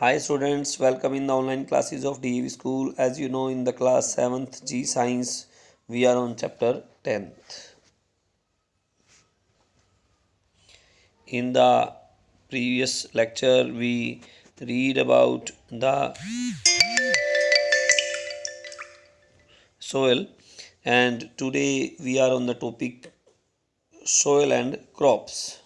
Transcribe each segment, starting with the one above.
Hi students, welcome in the online classes of DEV School. As you know, in the class 7th G Science, we are on chapter 10th. In the previous lecture, we read about the soil, and today we are on the topic soil and crops.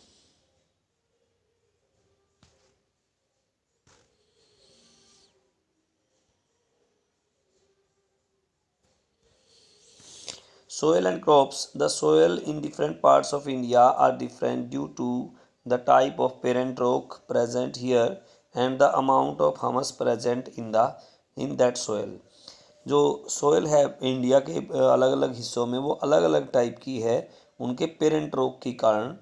Soil and crops. The soil in different parts of India are different due to the type of parent rock present here and the amount of humus present in that soil. जो soil है India के अलग अलग हिस्सों में वो अलग अलग टाइप की है उनके पेरेंट रॉक के कारण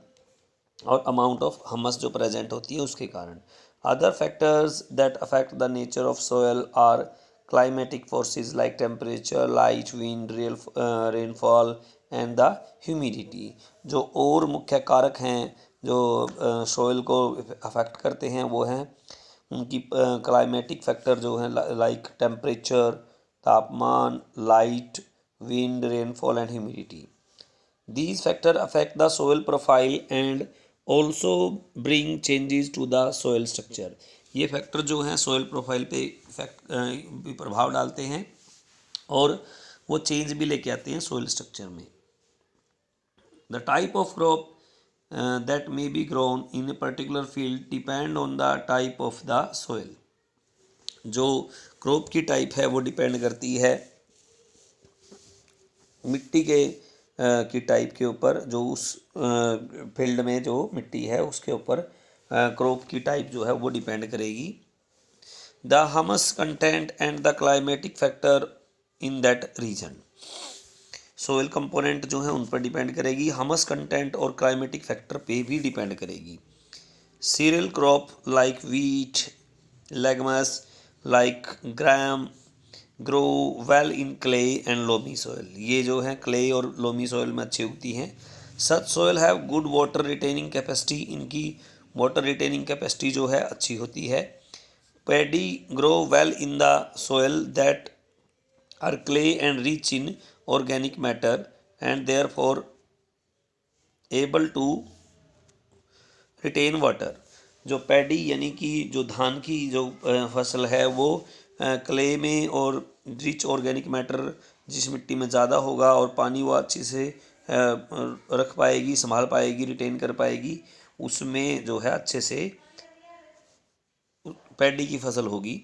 और अमाउंट ऑफ हमस जो प्रेजेंट होती है उसके कारण. Other factors that affect the nature of soil are climatic forces like temperature, light, wind, rainfall and the humidity. जो और मुख्य कारक हैं जो सोयल को अफेक्ट करते हैं वो हैं उनकी क्लाइमेटिक फैक्टर जो हैं लाइक टेम्परेचर, तापमान, light, wind, rainfall and humidity. These factors affect the soil profile and also bring changes to the soil structure. ये फैक्टर जो हैं सोयल प्रोफाइल पे प्रभाव डालते हैं और वो चेंज भी लेके आते हैं सोयल स्ट्रक्चर में. The type of crop that may be grown in a particular field depend on the type of the soil. जो क्रॉप की टाइप है वो डिपेंड करती है मिट्टी के की टाइप के ऊपर. जो उस फील्ड में जो मिट्टी है उसके ऊपर क्रॉप की टाइप जो है वो डिपेंड करेगी. The humus content and the climatic factor in that region. Soil component जो है उन पर डिपेंड करेगी, हमस कंटेंट और क्लाइमेटिक फैक्टर पे भी डिपेंड करेगी. Cereal crop like wheat, legumes like gram grow well in clay and loamy soil. ये जो है क्ले और लोमी सॉइल में अच्छी उगती हैं. Such soil have good water retaining capacity. इनकी वाटर रिटेनिंग कैपेसिटी जो है अच्छी होती है. Paddy grow well in the soil that are clay and rich in organic matter and therefore able to retain water. जो paddy यानी कि जो धान की जो फसल है वो क्ले में और रिच ऑर्गेनिक मैटर जिस मिट्टी में ज़्यादा होगा और पानी वो अच्छे से रख पाएगी, संभाल पाएगी, रिटेन कर पाएगी, उसमें जो है अच्छे से पैडी की फसल होगी.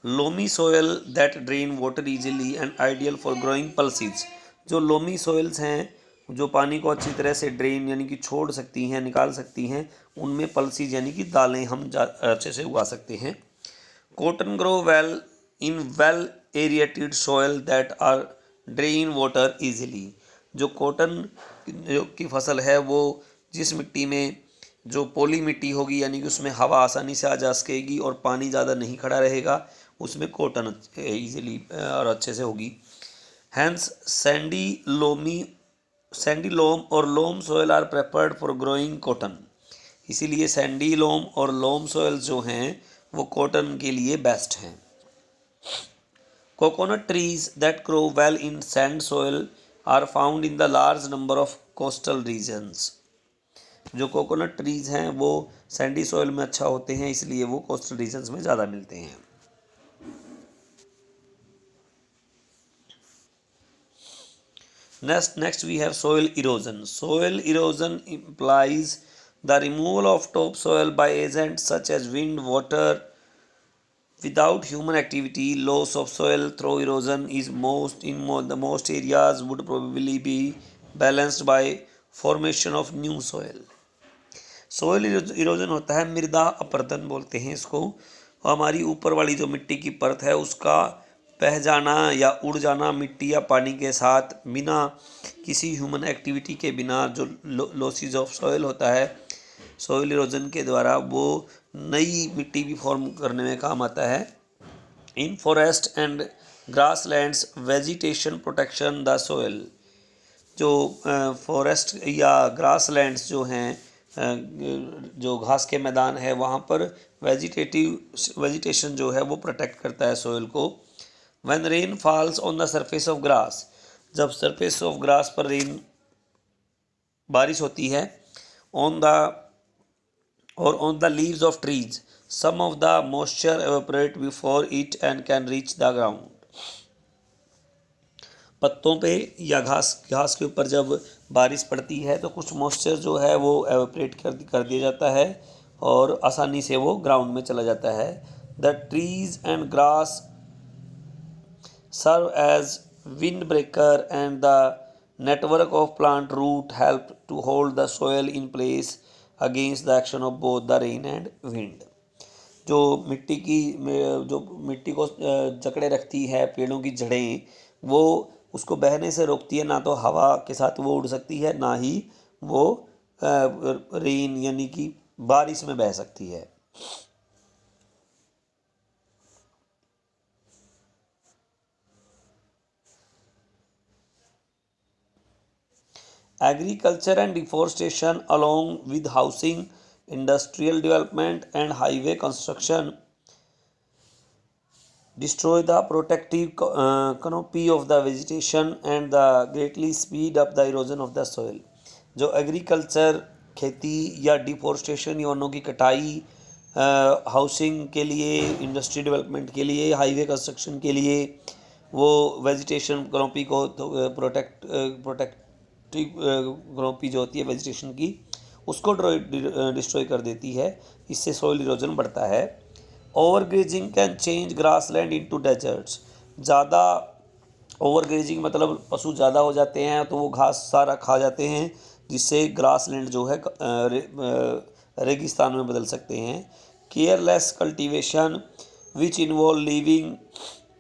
Loamy soil that drain water easily and ideal for growing pulses. जो लोमी सोइल्स हैं जो पानी को अच्छी तरह से ड्रेन यानी कि छोड़ सकती हैं, निकाल सकती हैं, उनमें पल्सीज यानी कि दालें हम अच्छे से उगा सकते हैं. Cotton grow well in well aerated soil that are drain water easily. जो कॉटन की फसल है वो जिस मिट्टी में जो पोली मिट्टी होगी यानी कि उसमें हवा आसानी से आ जा सकेगी और पानी ज़्यादा नहीं खड़ा रहेगा, उसमें कॉटन इजीली और अच्छे से होगी. हैंस सैंडी लोम और loam soil are preferred for growing cotton. इसीलिए सैंडी लोम और लोम सॉइल जो हैं वो कॉटन के लिए बेस्ट हैं. Coconut trees that grow well in sand soil are found in the large number of coastal regions. जो कोकोनट ट्रीज हैं वो सैंडी सॉइल में अच्छा होते हैं, इसलिए वो कोस्टल रीजन्स में ज़्यादा मिलते हैं. Next we have soil erosion. Soil erosion implies the removal of topsoil by agents such as wind, water. Without human activity, loss of soil through erosion is the most areas would probably be balanced by formation of new soil. Soil erosion होता है, मृदा अपरदन बोलते हैं इसको. हमारी ऊपर वाली जो मिट्टी की परत है उसका बह जाना या उड़ जाना मिट्टी या पानी के साथ बिना किसी ह्यूमन एक्टिविटी के बिना जो लॉसेस ऑफ सॉइल होता है सॉइल इरोजन के द्वारा, वो नई मिट्टी भी फॉर्म करने में काम आता है. इन forest and grass lands vegetation protection the soil. जो फॉरेस्ट या ग्रास लैंड्स जो हैं जो घास के मैदान है वहाँ पर वेजिटेशन जो है वो प्रोटेक्ट करता है सॉइल को। When rain falls on the surface of grass, जब सरफेस ऑफ ग्रास पर रेन बारिश होती है, on the or on the leaves of trees, some of the moisture evaporate before it and can reach the ground. पत्तों पे या घास घास के ऊपर जब बारिश पड़ती है तो कुछ मॉइस्चर जो है वो एवेपरेट कर दिया जाता है और आसानी से वो ग्राउंड में चला जाता है। The trees and grass serve as windbreaker and the network of plant root help to hold the soil in place against the action of both the rain and wind. जो मिट्टी को जकड़े रखती है पेड़ों की जड़ें, वो उसको बहने से रोकती है। ना तो हवा के साथ वो उड़ सकती है, ना ही वो रेन यानी कि बारिश में बह सकती है। Agriculture and deforestation, along with housing, industrial development, and highway construction, destroy the protective canopy of the vegetation and the greatly speed up the erosion of the soil. जो एग्रीकल्चर खेती या डिफोरेस्टेशन या वनों की कटाई, हाउसिंग के लिए, industry development के लिए, हाईवे कंस्ट्रक्शन के लिए, वो वेजिटेशन क्रोपी को प्रोटेक्टिव क्रोपी जो होती है वेजिटेशन की, उसको डिस्ट्रॉय कर देती है। इससे सॉइल इरोजन बढ़ता है। Overgrazing can change grass land into deserts. ज़्यादा ओवरग्रेजिंग मतलब पशु ज़्यादा हो जाते हैं तो वो घास सारा खा जाते हैं, जिससे ग्रास लैंड जो है रेगिस्तान में बदल सकते हैं। Careless cultivation which involve leaving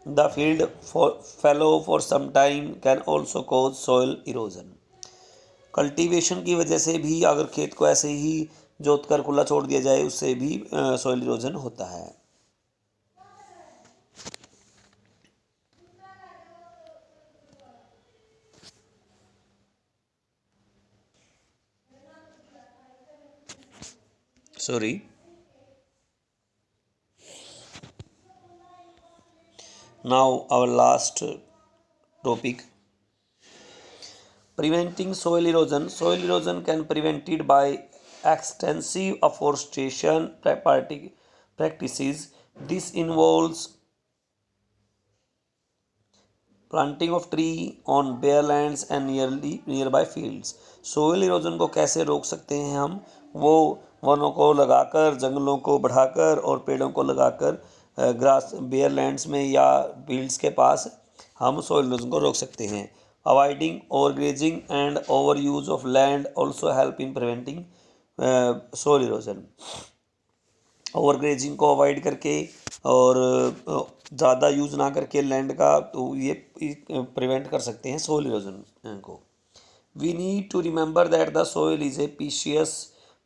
the field fallow for some time can also cause soil erosion. Cultivation की वजह से भी, अगर खेत को ऐसे ही जोत कर खुला छोड़ दिया जाए, उससे भी सॉइल इरोजन होता है। Sorry. Now our last topic, preventing soil erosion. Soil erosion can be prevented by extensive afforestation practices. This involves planting of tree on bare lands and near by fields. Soil erosion को कैसे रोक सकते हैं हम? वो वनों को लगाकर, जंगलों को बढ़ाकर और पेड़ों को लगाकर ग्रास बेयर लैंड्स में या फील्ड्स के पास हम सोइल इरोजन को रोक सकते हैं। Avoiding overgrazing and over use of land also help in preventing soil erosion. Overgrazing को अवॉइड करके और ज़्यादा यूज़ ना करके लैंड का, तो ये प्रिवेंट कर सकते हैं सोइल इरोजन को। We need to remember that the soil is a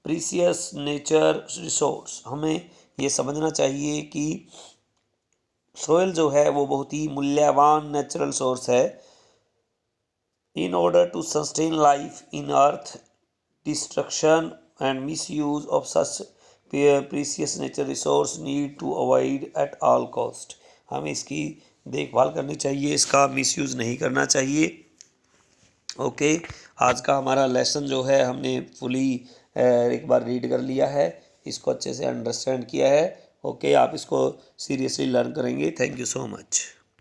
precious nature resource. हमें ये समझना चाहिए कि सोइल जो है वो बहुत ही मूल्यवान नेचुरल सोर्स है। In order to sustain life in earth, destruction and misuse of such precious nature resource need to avoid at all cost. हमें इसकी देखभाल करनी चाहिए, इसका मिसयूज़ नहीं करना चाहिए। ओके, आज का हमारा लेसन जो है हमने फुली एक बार रीड कर लिया है, इसको अच्छे से अंडरस्टैंड किया है। ओके, आप इसको सीरियसली लर्न करेंगे। Thank you so much.